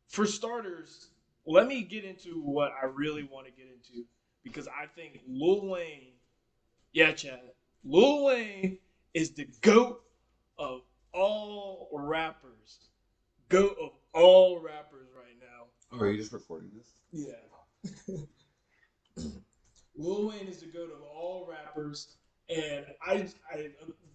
For starters, let me get into what I really want to get into because I think Lil Wayne, yeah, Chad, Lil Wayne is the goat of all rappers. Goat of all rappers right now. Oh, are you just recording this? Yeah. Lil Wayne is the goat of all rappers, and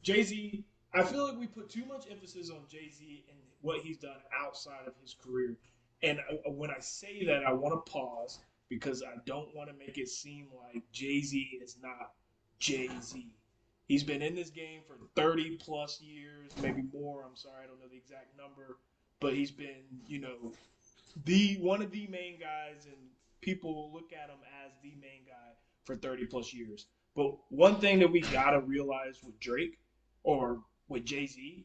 Jay Z. I feel like we put too much emphasis on Jay Z and what he's done outside of his career. And when I say that, I want to pause because I don't want to make it seem like Jay Z is not Jay Z. He's been in this game for 30 plus years, maybe more. I'm sorry, I don't know the exact number, but he's been, the one of the main guys, and people look at him as the main guy for 30 plus years. But one thing that we gotta realize with Drake or with Jay Z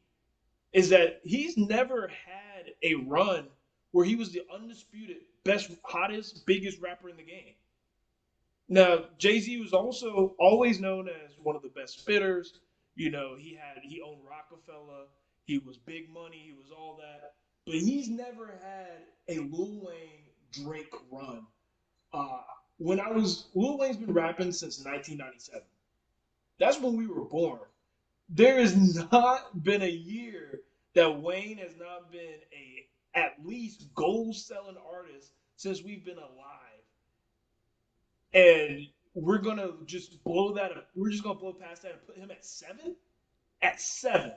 is that he's never had a run where he was the undisputed best, hottest, biggest rapper in the game. Now, Jay Z was also always known as one of the best spitters. He owned Rockefeller. He was big money. He was all that. But he's never had a Lil Wayne Drake run. Uh, Lil Wayne's been rapping since 1997. That's when we were born. There has not been a year that Wayne has not been a at least gold selling artist since we've been alive. And we're gonna just blow that up. We're just gonna blow past that and put him at seven? At seven.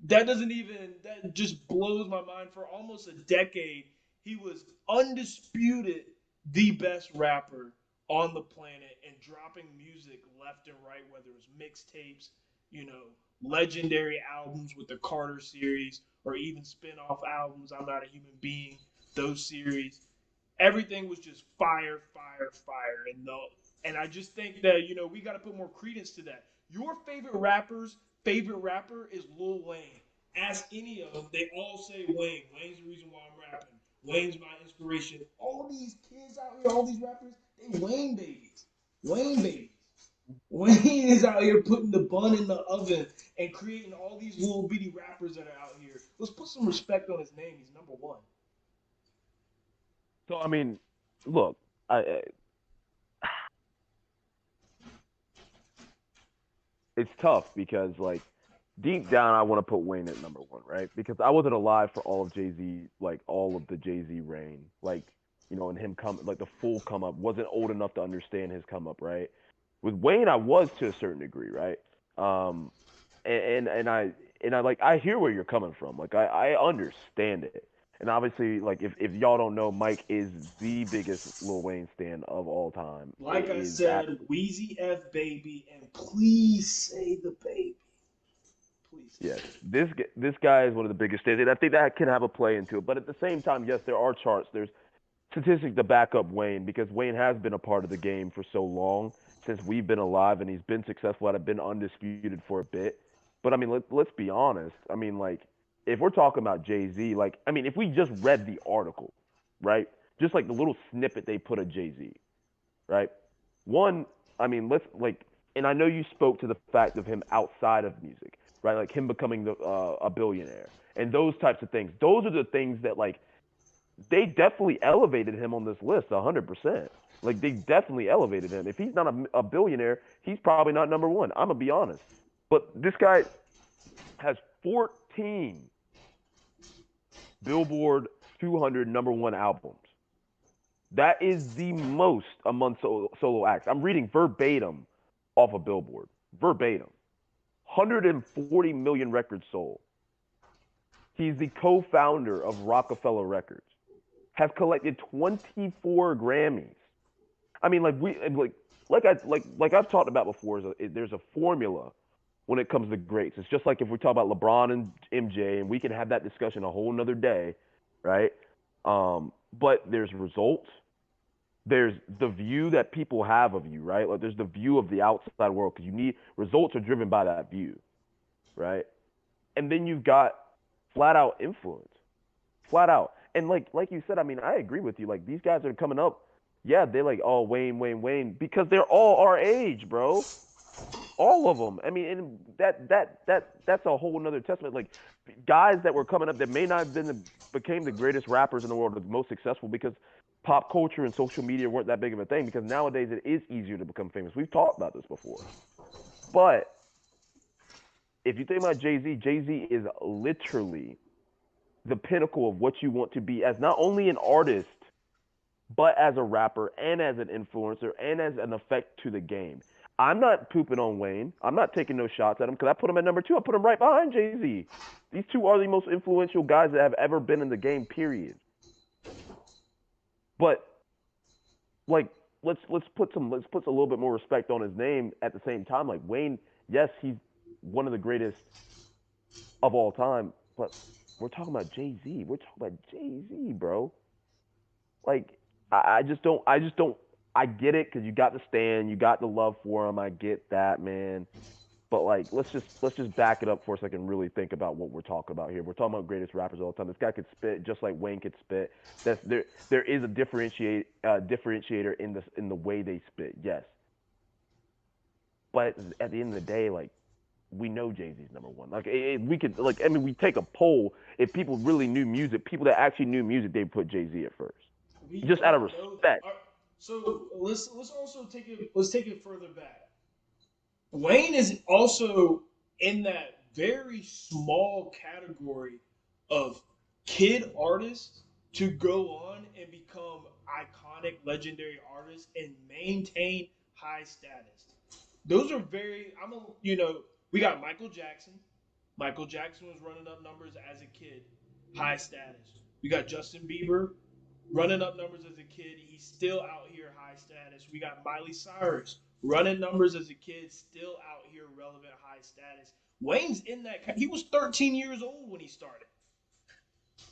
That doesn't even that just blows my mind. For almost a decade, he was undisputed the best rapper on the planet and dropping music left and right, whether it was mixtapes, you know, legendary albums with the Carter series, or even spin-off albums, I'm Not a Human Being, those series. Everything was just fire, fire, fire. And I just think that, we gotta put more credence to that. Your favorite rapper is Lil Wayne. Ask any of them, they all say Wayne. Wayne's the reason why I'm rapping. Wayne's my inspiration. All these kids out here, all these rappers, they Wayne babies. Wayne babies. Wayne is out here putting the bun in the oven and creating all these little bitty rappers that are out here. Let's put some respect on his name. He's number one. So I mean, look, it's tough because like deep down I want to put Wayne at number one, right? Because I wasn't alive for all of Jay Z, like all of the Jay Z reign, like and him come like the full come up. Wasn't old enough to understand his come up, right? With Wayne, I was to a certain degree, right? Um, and I like I hear where you're coming from. Like I understand it. And obviously, like if y'all don't know, Mike is the biggest Lil Wayne stan of all time. Like It I is said, Wheezy F baby, and please say the baby. Please say Yes, the baby. this guy is one of the biggest stars, and I think that can have a play into it. But at the same time, yes, there are charts. There's statistics to back up Wayne because Wayne has been a part of the game for so long since we've been alive, and he's been successful at it, been undisputed for a bit. But I mean, let's be honest. I mean, like if we're talking about Jay Z, like I mean, if we just read the article, right, just like the little snippet they put of Jay Z, right? One, I mean, let's like, and I know you spoke to the fact of him outside of music, right? Like him becoming a billionaire and those types of things. Those are the things that like they definitely elevated him on this list 100%. Like they definitely elevated him. If he's not a billionaire, he's probably not number one. I'm gonna be honest. But this guy has 14 Billboard 200 number one albums. That is the most among solo acts. I'm reading verbatim off of Billboard. Verbatim. 140 million records sold. He's the co-founder of Rockefeller Records. Has collected 24 Grammys. I mean, like I've talked about before. There's a formula when it comes to greats. It's just like if we talk about LeBron and MJ, and we can have that discussion a whole nother day, right? But there's results, there's the view that people have of you, right? Like there's the view of the outside world because you need results are driven by that view, right? And then you've got flat out influence, flat out. And like you said, I mean, I agree with you. Like these guys are coming up, yeah, they're like, oh Wayne, Wayne, Wayne, because they're all our age, bro. All of them. I mean, and that's a whole nother testament. Like guys that were coming up that may not have became the greatest rappers in the world, or the most successful, because pop culture and social media weren't that big of a thing. Because nowadays it is easier to become famous. We've talked about this before. But if you think about Jay Z is literally the pinnacle of what you want to be as not only an artist, but as a rapper and as an influencer and as an effect to the game. I'm not pooping on Wayne. I'm not taking no shots at him because I put him at number two. I put him right behind Jay Z. These two are the most influential guys that have ever been in the game. Period. But like, let's put a little bit more respect on his name at the same time. Like Wayne, yes, he's one of the greatest of all time, but we're talking about Jay Z. We're talking about Jay Z, bro. Like I just don't. I get it because you got the stand, you got the love for him. I get that, man. But like, let's just back it up for a second and really think about what we're talking about here. We're talking about greatest rappers all the time. This guy could spit just like Wayne could spit. That's there. There is a differentiator in the way they spit. Yes, but at the end of the day, like we know Jay Z's number one. Like we could like I mean we take a poll. If people really knew music, people that actually knew music, they put Jay Z at first, We just out of don't know that. respect. So let's also take it further back. Wayne is also in that very small category of kid artists to go on and become iconic, legendary artists and maintain high status. Those are very. We got Michael Jackson. Michael Jackson was running up numbers as a kid, high status. We got Justin Bieber running up numbers as a kid. He's still out here high status. We got Miley Cyrus running numbers as a kid, still out here relevant high status. Wayne's in that. He was 13 years old when he started.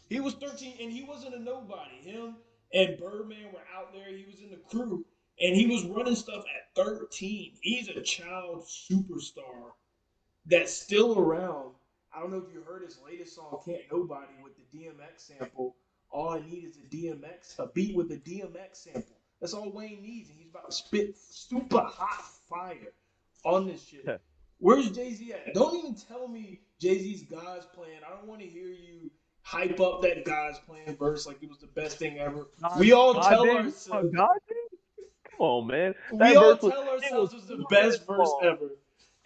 He was 13 and he wasn't a nobody. Him and Birdman were out there. He was in the crew and he was running stuff at 13. He's a child superstar that's still around. I don't know if you heard his latest song, Can't Nobody, with the DMX sample. All I need is a beat with a DMX sample. That's all Wayne needs, and he's about to spit super hot fire on this shit. Where's Jay Z at? Don't even tell me Jay Z's God's Plan. I don't want to hear you hype up that God's Plan verse like it was the best thing ever. God, We all God tell did. ourselves God did. Come on, man. we That all verse was tell it was ourselves it's the 4 minutes best verse long. ever.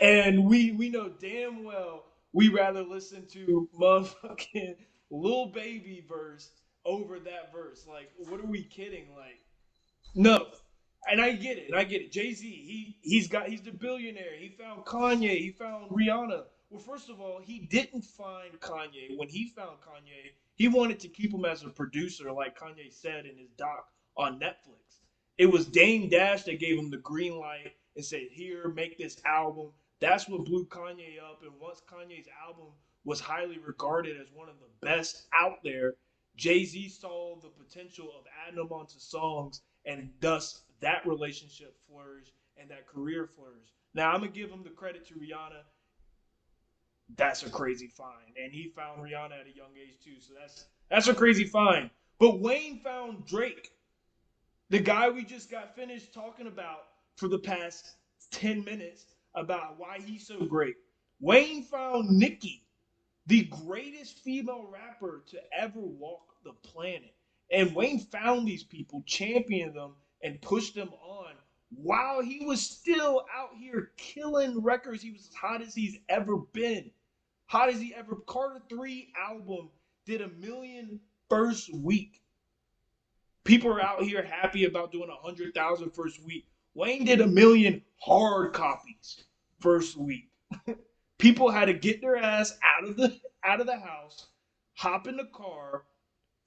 And we know damn well we rather listen to motherfucking Lil Baby verse over that verse. Like, what are we kidding? Like, no. And I get it. And I get it. Jay Z, he's the billionaire. He found Kanye. He found Rihanna. Well, first of all, he didn't find Kanye. When he found Kanye, he wanted to keep him as a producer, like Kanye said in his doc on Netflix. It was Dame Dash that gave him the green light and said, "Here, make this album." That's what blew Kanye up. And once Kanye's album was highly regarded as one of the best out there, Jay Z saw the potential of adding them onto songs, and thus that relationship flourished and that career flourished. Now I'm gonna give him the credit to Rihanna. That's a crazy find, and he found Rihanna at a young age too. So that's a crazy find. But Wayne found Drake, the guy we just got finished talking about for the past 10 minutes about why he's so great. Wayne found Nicki, the greatest female rapper to ever walk the planet. And Wayne found these people, championed them, and pushed them on while he was still out here killing records. He was as hot as he's ever been. Hot as he ever. Carter 3 album did 1 million first week. People are out here happy about doing 100,000 first week. Wayne did 1 million hard copies first week. People had to get their ass out of the house, hop in the car,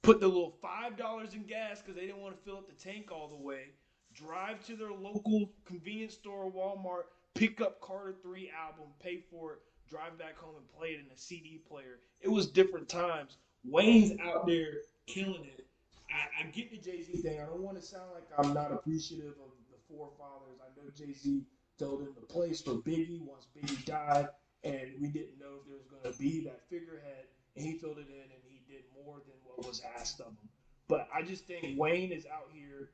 put the little $5 in gas because they didn't want to fill up the tank all the way, drive to their local convenience store or Walmart, pick up Carter 3 album, pay for it, drive back home and play it in a CD player. It was different times. Wayne's out there killing it. I get the Jay Z thing. I don't want to sound like I'm not appreciative of the forefathers. I know Jay Z told him the place for Biggie once Biggie died, and we didn't know if there was going to be that figurehead, and he filled it in, and he did more than what was asked of him. But I just think Wayne is out here.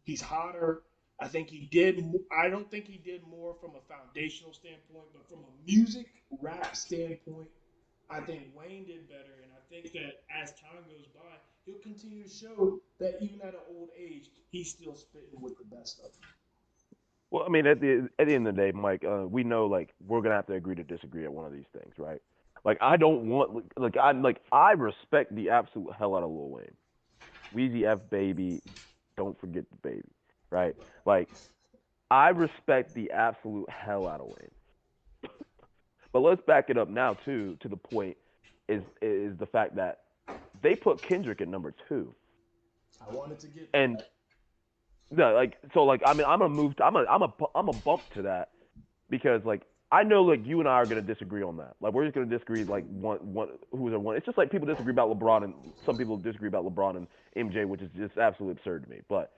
He's hotter. I think he did. I don't think he did more from a foundational standpoint, but from a music rap standpoint, I think Wayne did better. And I think that as time goes by, he'll continue to show that even at an old age, he's still spitting with the best of them. Well, I mean, at the end of the day, Mike, we know like we're gonna have to agree to disagree at one of these things, right? Like I don't want I respect the absolute hell out of Lil Wayne. Weezy F baby, don't forget the baby, right? Like I respect the absolute hell out of Wayne. But let's back it up now too to the point is the fact that they put Kendrick at number two, I wanted to get to and that. no, like so like I mean I'm gonna move to, I'm a bump to that because like I know like you and I are gonna disagree on that. Like we're just gonna disagree like one who's a one. It's just like people disagree about LeBron and some people disagree about LeBron and MJ, which is just absolutely absurd to me. But